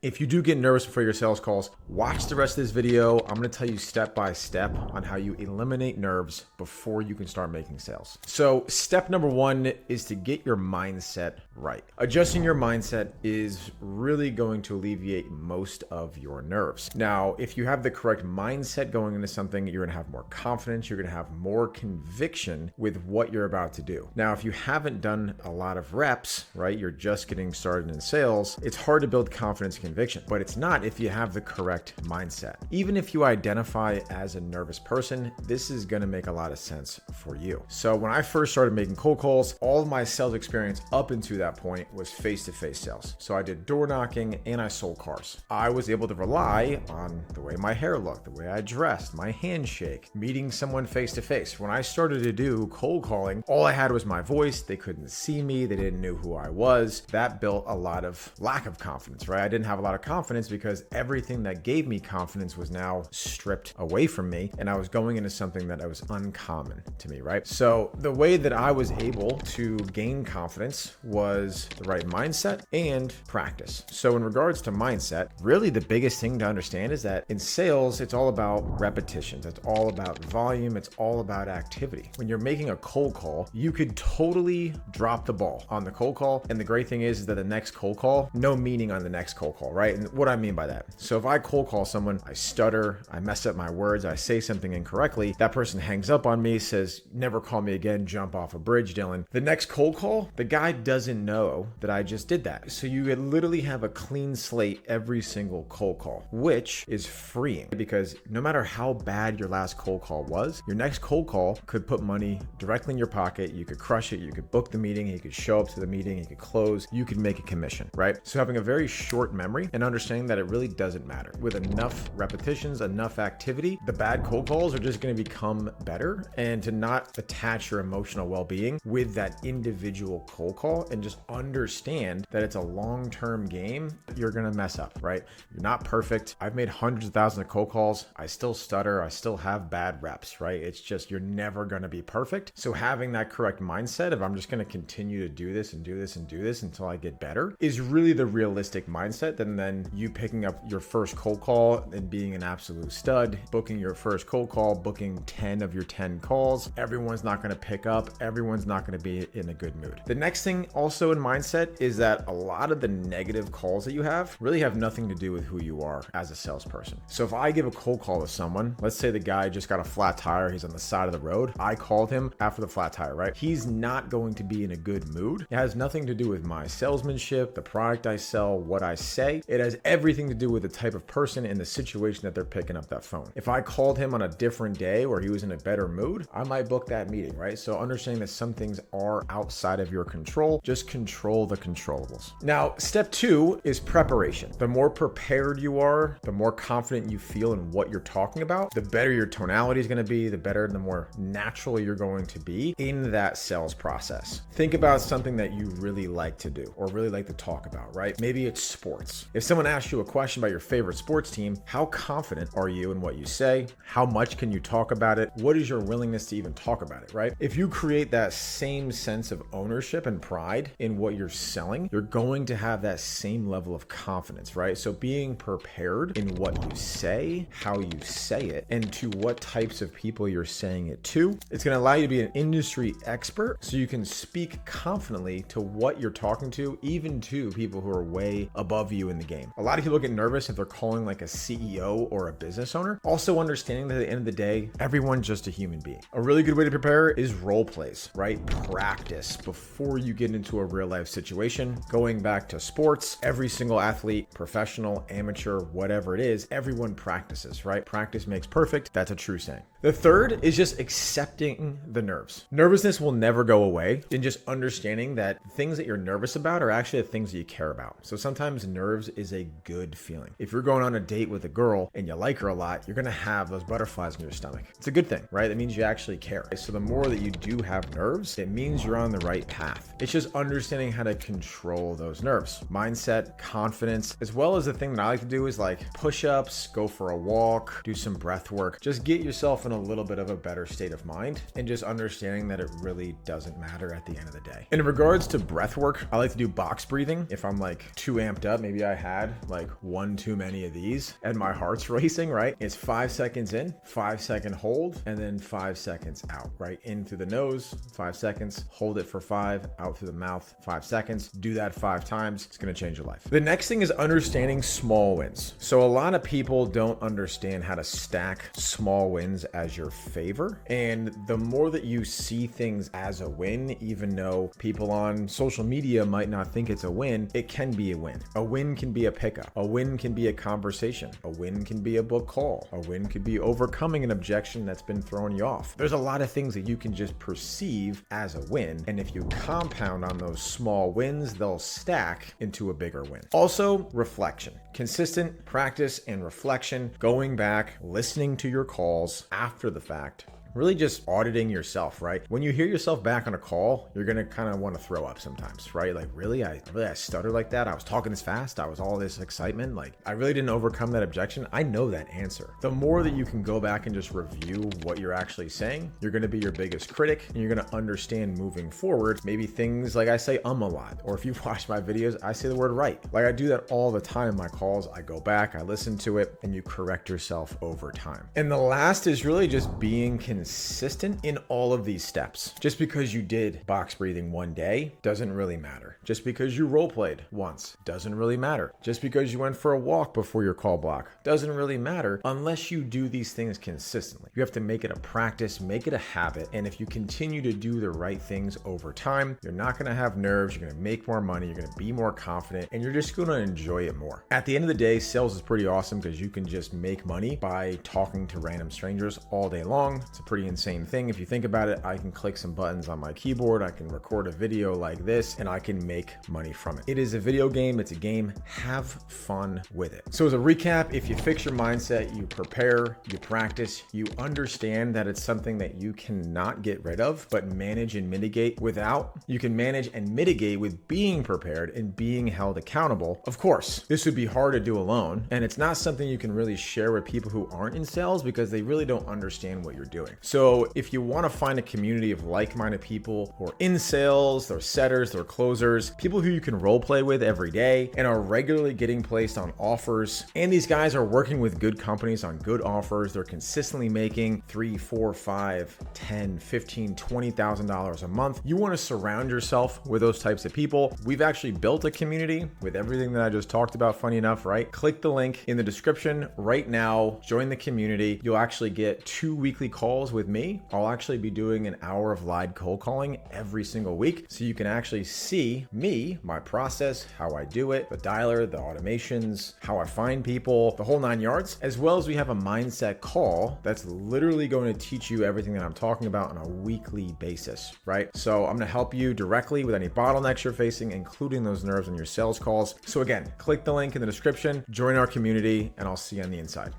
If you do get nervous before your sales calls, watch the rest of this video. I'm going to tell you step by step on how you eliminate nerves before you can start making sales. So step number one is to get your mindset right. Adjusting your mindset is really going to alleviate most of your nerves. Now, if you have the correct mindset going into something, you're going to have more confidence. You're going to have more conviction with what you're about to do. Now, if you haven't done a lot of reps, right, you're just getting started in sales, it's hard to build confidence and conviction, but it's not if you have the correct mindset. Even if you identify as a nervous person, this is going to make a lot of sense for you. So when I first started making cold calls, all of my sales experience up until that point was face-to-face sales. So I did door knocking and I sold cars. I was able to rely on the way my hair looked, the way I dressed, my handshake, meeting someone face-to-face. When I started to do cold calling, all I had was my voice. They couldn't see me. They didn't know who I was. That built a lot of lack of confidence, right? I didn't have a lot of confidence because everything that gave me confidence was now stripped away from me, and I was going into something that was uncommon to me, right? So the way that I was able to gain confidence was the right mindset and practice. So in regards to mindset, really the biggest thing to understand is that in sales, it's all about repetitions. It's all about volume. It's all about activity. When you're making a cold call, you could totally drop the ball on the cold call. And the great thing is that the next cold call, no meaning on the next cold call, right? And what I mean by that. So if I cold call someone, I stutter, I mess up my words, I say something incorrectly, that person hangs up on me, says, never call me again, jump off a bridge, Dylan. The next cold call, the guy doesn't know that I just did that. So you literally have a clean slate every single cold call, which is freeing because no matter how bad your last cold call was, your next cold call could put money directly in your pocket. You could crush it. You could book the meeting. You could show up to the meeting. You could close. You could make a commission, right? So having a very short memory and understanding that it really doesn't matter. With enough repetitions, enough activity, the bad cold calls are just going to become better, and to not attach your emotional well-being with that individual cold call and just understand that it's a long-term game, you're going to mess up, right? You're not perfect. I've made hundreds of thousands of cold calls. I still stutter. I still have bad reps, right? It's just, you're never going to be perfect. So having that correct mindset of I'm just going to continue to do this and do this and do this until I get better is really the realistic mindset. And then you picking up your first cold call and being an absolute stud, booking your first cold call, booking 10 of your 10 calls. Everyone's not going to pick up. Everyone's not going to be in a good mood. The next thing also in mindset is that a lot of the negative calls that you have really have nothing to do with who you are as a salesperson. So if I give a cold call to someone, let's say the guy just got a flat tire, he's on the side of the road. I called him after the flat tire, right? He's not going to be in a good mood. It has nothing to do with my salesmanship, the product I sell, what I say. It has everything to do with the type of person and the situation that they're picking up that phone. If I called him on a different day where he was in a better mood, I might book that meeting, right? So understanding that some things are outside of your control, just control the controllables. Now, step two is preparation. The more prepared you are, the more confident you feel in what you're talking about, the better your tonality is going to be, the better, the more natural you're going to be in that sales process. Think about something that you really like to do or really like to talk about, right? Maybe it's sports. If someone asks you a question about your favorite sports team, how confident are you in what you say? How much can you talk about it? What is your willingness to even talk about it, right? If you create that same sense of ownership and pride in what you're selling, you're going to have that same level of confidence, right? So being prepared in what you say, how you say it, and to what types of people you're saying it to, it's going to allow you to be an industry expert so you can speak confidently to what you're talking to, even to people who are way above you in the game. A lot of people get nervous if they're calling like a CEO or a business owner. Also understanding that at the end of the day, everyone's just a human being. A really good way to prepare is role plays, right? Practice before you get into a real life situation. Going back to sports, every single athlete, professional, amateur, whatever it is, everyone practices, right? Practice makes perfect. That's a true saying. The third is just accepting the nerves. Nervousness will never go away, and just understanding that things that you're nervous about are actually the things that you care about. So sometimes nerves is a good feeling. If you're going on a date with a girl and you like her a lot, you're going to have those butterflies in your stomach. It's a good thing, right? That means you actually care. So the more that you do have nerves, it means you're on the right path. It's just understanding how to control those nerves. Mindset, confidence, as well as the thing that I like to do is like push-ups, go for a walk, do some breath work. Just get yourself in a little bit of a better state of mind and just understanding that it really doesn't matter at the end of the day. And in regards to breath work, I like to do box breathing. If I'm like too amped up, maybe I had like one too many of these and my heart's racing, right? It's 5 seconds in, 5-second hold, and then 5 seconds out, right? In through the nose, 5 seconds, hold it for 5, out through the mouth, 5 seconds. Do that 5 times. It's going to change your life. The next thing is understanding small wins. So a lot of people don't understand how to stack small wins as your favor. And the more that you see things as a win, even though people on social media might not think it's a win, it can be a win. A win can be a pickup. A win can be a conversation. A win can be a book call. A win could be overcoming an objection that's been throwing you off. There's a lot of things that you can just perceive as a win. And if you compound on those small wins, they'll stack into a bigger win. Also, reflection. Consistent practice and reflection, going back, listening to your calls after the fact, really just auditing yourself, right? When you hear yourself back on a call, you're gonna kind of want to throw up sometimes, right? Like, really, I stuttered like that. I was talking this fast. I was all this excitement. Like, I really didn't overcome that objection. I know that answer. The more that you can go back and just review what you're actually saying, you're gonna be your biggest critic, and you're gonna understand moving forward, maybe things like I say a lot, or if you watch my videos, I say the word right. Like, I do that all the time in my calls. I go back, I listen to it, and you correct yourself over time. And the last is really just being consistent in all of these steps. Just because you did box breathing one day doesn't really matter. Just because you role played once doesn't really matter. Just because you went for a walk before your call block doesn't really matter unless you do these things consistently. You have to make it a practice, make it a habit. And if you continue to do the right things over time, you're not going to have nerves. You're going to make more money. You're going to be more confident, and you're just going to enjoy it more. At the end of the day, sales is pretty awesome because you can just make money by talking to random strangers all day long. It's a pretty insane thing. If you think about it, I can click some buttons on my keyboard, I can record a video like this, and I can make money from it. It is a video game, it's a game. Have fun with it. So as a recap, if you fix your mindset, you prepare, you practice, you understand that it's something that you cannot get rid of, but manage and mitigate without. You can manage and mitigate with being prepared and being held accountable. Of course, this would be hard to do alone, and it's not something you can really share with people who aren't in sales because they really don't understand what you're doing. So if you want to find a community of like-minded people who are in sales, they're setters, they're closers, people who you can role play with every day and are regularly getting placed on offers, and these guys are working with good companies on good offers, they're consistently making $3, $4, $5, $10, $15, $20,000 a month, you want to surround yourself with those types of people. We've actually built a community with everything that I just talked about, funny enough, right? Click the link in the description right now, join the community. You'll actually get 2 weekly calls with me. I'll actually be doing an hour of live cold calling every single week, so you can actually see me, my process, how I do it, the dialer, the automations, how I find people, the whole 9 yards, as well as we have a mindset call that's literally going to teach you everything that I'm talking about on a weekly basis, right? So I'm going to help you directly with any bottlenecks you're facing, including those nerves on your sales calls. So again, click the link in the description, join our community, and I'll see you on the inside.